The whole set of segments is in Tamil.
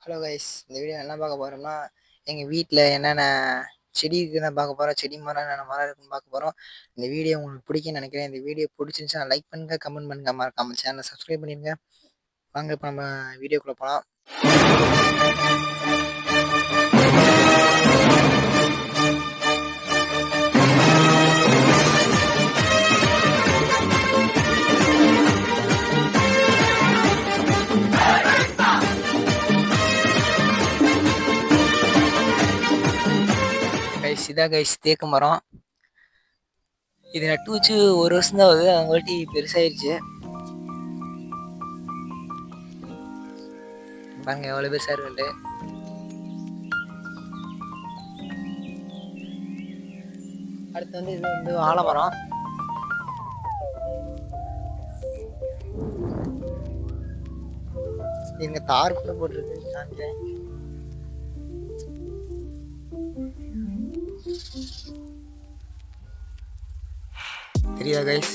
ஹலோ கைஸ், இந்த வீடியோ என்ன பார்க்க போகிறோம்னா எங்கள் வீட்டில் என்னென்ன செடி இருக்குதுன்னு பார்க்க போகிறோம். செடி மரம் என்னென்ன மரம் இருக்குன்னு பார்க்க போகிறோம். இந்த வீடியோ உங்களுக்கு பிடிக்குன்னு நினைக்கிறேன். இந்த வீடியோ பிடிச்சிருந்துச்சுன்னா லைக் பண்ணுங்கள், கமெண்ட் பண்ணுங்கள், மறக்காம சேனலை சப்ஸ்கிரைப் பண்ணிடுங்க. வாங்க இப்போ நம்ம வீடியோக்குள்ளே போகலாம். இதான் கைஸ் தேக்கு மரம். இது நட்டு வச்சு ஒரு வருஷம் தான் ஆகுது. அவங்கள்ட்டி பெருசாயிருச்சு பாருங்க எவ்வளோ பெருசா இருக்குன்ட்டு. அடுத்து வந்து இது வந்து ஆலமரம். இங்க தார் கூட போட்டுருக்கு காமிக்கிறேன். தெரியுதா கைஸ்?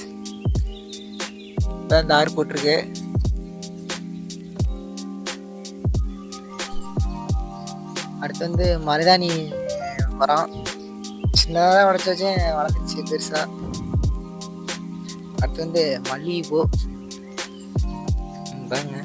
இப்பதான் தார் போட்டிருக்கு. அடுத்து வந்து மருதாணி மரம். சின்னதாக உடச்சாச்சு, வளர்ந்துச்சு பெருசா. அடுத்து வந்து மல்லிகைப்பூ பாருங்க.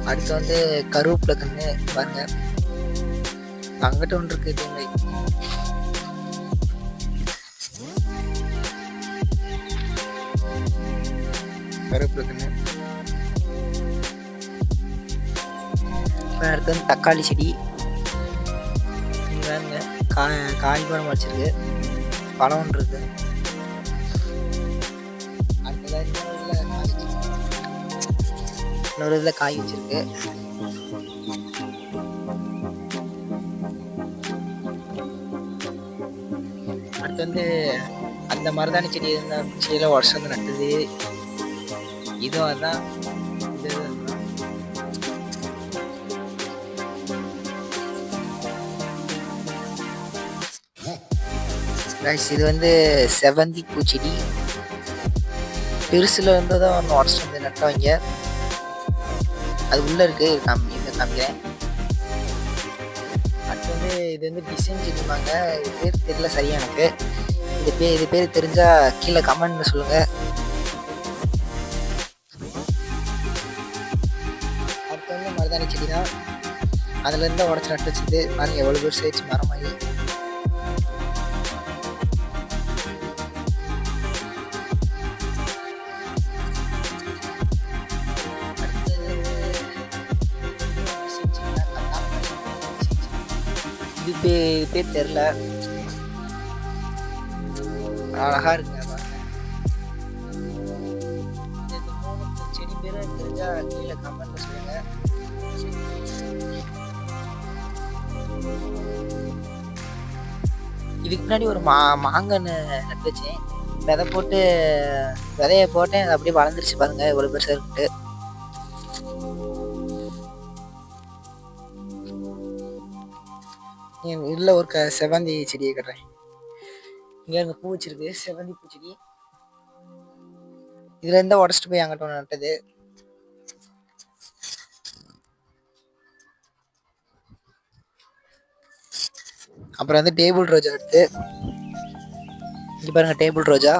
அடுத்து வந்து கருவேப்பிலை கண்ணு பாருங்க, அங்கிட்ட ஒன்று இருக்கு. இதே கருவேப்பிலை கண்ணு. அடுத்து வந்து தக்காளி செடி பாருங்க, காய் பழம் வச்சிருக்கு, பழம் ஒன்று இருக்கு. இன்னொரு இதில் காய் வச்சிருக்கு. அடுத்து வந்து அந்த மருதாணி செடி இருந்த செடியில வருஷம் வந்து நட்டுது. இதுவும் அதுதான். இது வந்து செவந்தி பூச்செடி. பெருசுல இருந்ததான் ஒன்று உடச்சிட்டு வந்து நட்டவங்க. அது உள்ள இருக்கு, காமிக்கிறேன். அடுத்து வந்து இது வந்து டிசைன் செடிப்பாங்க. இது பேர் தெரியல சரியா எனக்கு. இது பேர் தெரிஞ்சா கீழே கமெண்ட்ல சொல்லுங்க. அடுத்து வந்து மருதாணி செடி தான். அதுல இருந்தா உடச்சு நட்டு வச்சுது பாருங்க, எவ்வளவு பேர் சேர்த்து மரமாயி. இது பேர் தெரியல, அழகா இருக்குங்க. செடி பேர் தெரிஞ்சா கீழே கமெண்ட்ல சொல்லுங்க. இதுக்கு முன்னாடி ஒரு மாங்கன்னு நட்டு வச்சேன். விதைய போட்டேன், அது அப்படியே வளர்ந்துருச்சு பாருங்க, இவ்வளவு பெருசா இருக்கு. இதுல ஒரு செவந்தி செடியை கட்டுறேன். இங்க இருக்க பூ வச்சிருக்கு, செவந்தி பூச்செடி. இதுல இருந்தா உடச்சிட்டு போய் அங்கிட்ட ஒன்று நட்டது. அப்புறம் வந்து டேபிள் ரோஜா எடுத்து இங்க பாருங்க, டேபிள் ரோஜா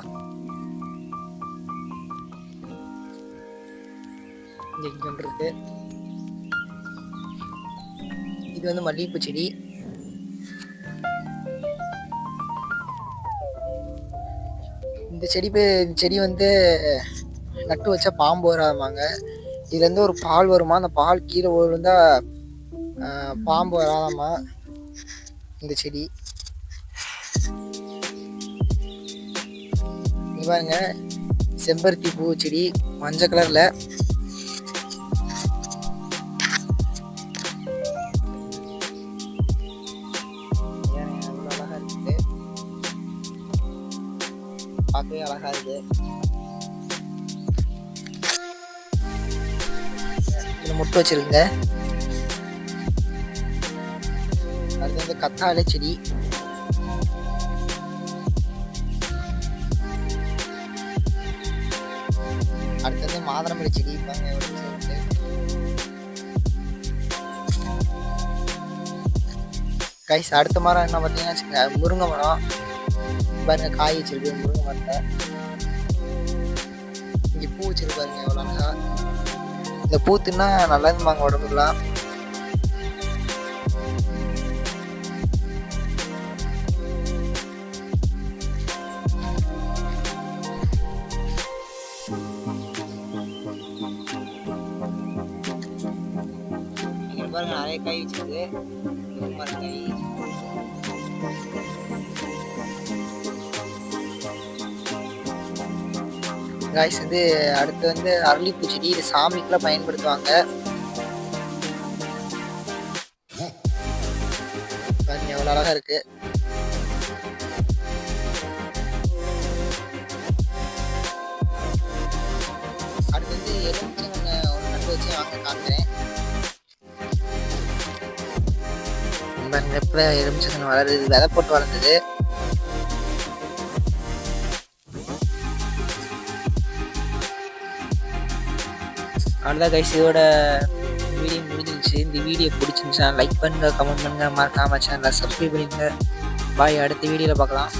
இங்க ஒன்று இருக்கு. இது வந்து மல்லிகைப்பூ செடி. இந்த செடி வந்து நட்டு வச்சா பாம்பு வராமாங்க. இதுல இருந்து ஒரு பால் வருமா, அந்த பால் கீழே விழுந்தா பாம்பு வராதாமா இந்த செடி. இங்க பாருங்க, செம்பருத்தி பூ செடி மஞ்சள் கலர்ல. அழகா இருக்கு, பார்க்கவே அழகா இருக்கு. இதுல முட்டை வச்சிருக்குங்க. அடுத்து வந்து கத்தாழை செடி. அடுத்து வந்து மாதுளம்பழ செடி பாருங்க எவ்வளோ இருக்கு. கைஸ் அடுத்த மரம் என்ன பார்த்தீங்கன்னா முருங்கை மரம் பாருங்க, காய் வச்சிருக்கு முருங்கை மரத்தை. இங்கே பூ வச்சிருக்கு பாருங்க எவ்வளோ அழகா. இந்த பூ தின்னா நல்லதுமாங்க உடம்புலாம். பாருங்க நிறைய காய் வச்சிருக்கு மரக்காய். காய்ஸ் வந்து அடுத்து வந்து அரளிப்பூ செடி. இது சாமிக்கெல்லாம் பயன்படுத்துவாங்க. பாருங்க எவ்வளோ அழகா இருக்கு. அடுத்து வந்து எலுமிச்சை ஒன்று நட்டு வச்சு வாங்க காமிக்கிறேன். இப்போ எலுமிச்சை வளருது, விதை போட்டு வளர்ந்தது. அவ்வளோதான் கைஸ், இதோட வீடியோ முடிஞ்சிருச்சு. இந்த வீடியோ பிடிச்சிருந்துச்சா லைக் பண்ணுங்க, கமெண்ட் பண்ணுங்க, மறக்காம சேனலை சப்ஸ்கிரைப் பண்ணிடுங்க. பாய், அடுத்த வீடியோவில் பார்க்கலாம்.